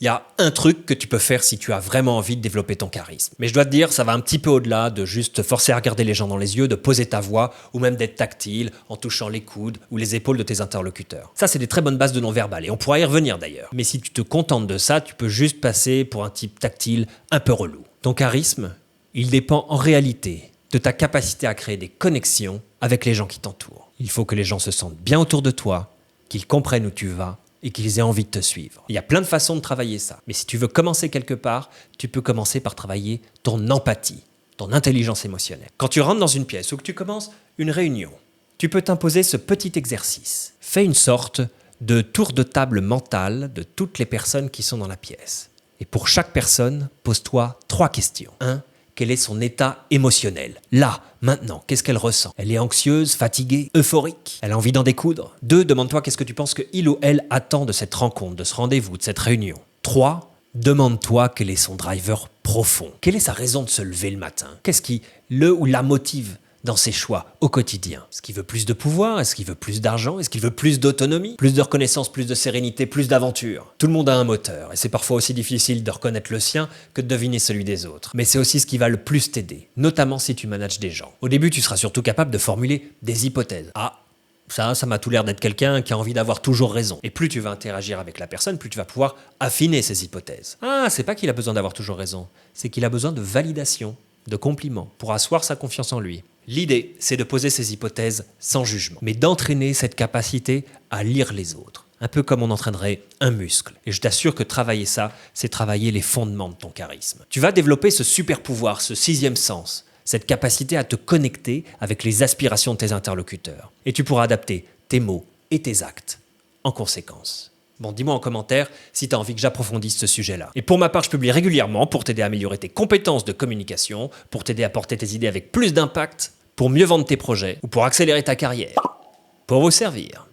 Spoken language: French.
il y a un truc que tu peux faire si tu as vraiment envie de développer ton charisme. Mais je dois te dire, ça va un petit peu au-delà de juste te forcer à regarder les gens dans les yeux, de poser ta voix ou même d'être tactile en touchant les coudes ou les épaules de tes interlocuteurs. Ça, c'est des très bonnes bases de non-verbal et on pourra y revenir d'ailleurs. Mais si tu te contentes de ça, tu peux juste passer pour un type tactile un peu relou. Ton charisme, il dépend en réalité de ta capacité à créer des connexions avec les gens qui t'entourent. Il faut que les gens se sentent bien autour de toi, qu'ils comprennent où tu vas et qu'ils aient envie de te suivre. Il y a plein de façons de travailler ça. Mais si tu veux commencer quelque part, tu peux commencer par travailler ton empathie, ton intelligence émotionnelle. Quand tu rentres dans une pièce ou que tu commences une réunion, tu peux t'imposer ce petit exercice. Fais une sorte de tour de table mental de toutes les personnes qui sont dans la pièce. Et pour chaque personne, pose-toi 3 questions. 1. Quel est son état émotionnel? Là, maintenant, qu'est-ce qu'elle ressent? Elle est anxieuse, fatiguée, euphorique? Elle a envie d'en découdre? 2. Demande-toi qu'est-ce que tu penses qu'il ou elle attend de cette rencontre, de ce rendez-vous, de cette réunion? 3. Demande-toi quel est son driver profond. Quelle est sa raison de se lever le matin? Qu'est-ce qui le ou la motive dans ses choix au quotidien? Est-ce qu'il veut plus de pouvoir? Est-ce qu'il veut plus d'argent? Est-ce qu'il veut plus d'autonomie? Plus de reconnaissance, plus de sérénité, plus d'aventure? Tout le monde a un moteur et c'est parfois aussi difficile de reconnaître le sien que de deviner celui des autres. Mais c'est aussi ce qui va le plus t'aider, notamment si tu manages des gens. Au début, tu seras surtout capable de formuler des hypothèses. Ah, ça m'a tout l'air d'être quelqu'un qui a envie d'avoir toujours raison. Et plus tu vas interagir avec la personne, plus tu vas pouvoir affiner ces hypothèses. Ah, c'est pas qu'il a besoin d'avoir toujours raison, c'est qu'il a besoin de validation, de compliments, pour asseoir sa confiance en lui. L'idée, c'est de poser ces hypothèses sans jugement, mais d'entraîner cette capacité à lire les autres. Un peu comme on entraînerait un muscle. Et je t'assure que travailler ça, c'est travailler les fondements de ton charisme. Tu vas développer ce super pouvoir, ce 6e sens, cette capacité à te connecter avec les aspirations de tes interlocuteurs. Et tu pourras adapter tes mots et tes actes en conséquence. Bon, dis-moi en commentaire si tu as envie que j'approfondisse ce sujet-là. Et pour ma part, je publie régulièrement pour t'aider à améliorer tes compétences de communication, pour t'aider à porter tes idées avec plus d'impact, pour mieux vendre tes projets ou pour accélérer ta carrière. Pour vous servir.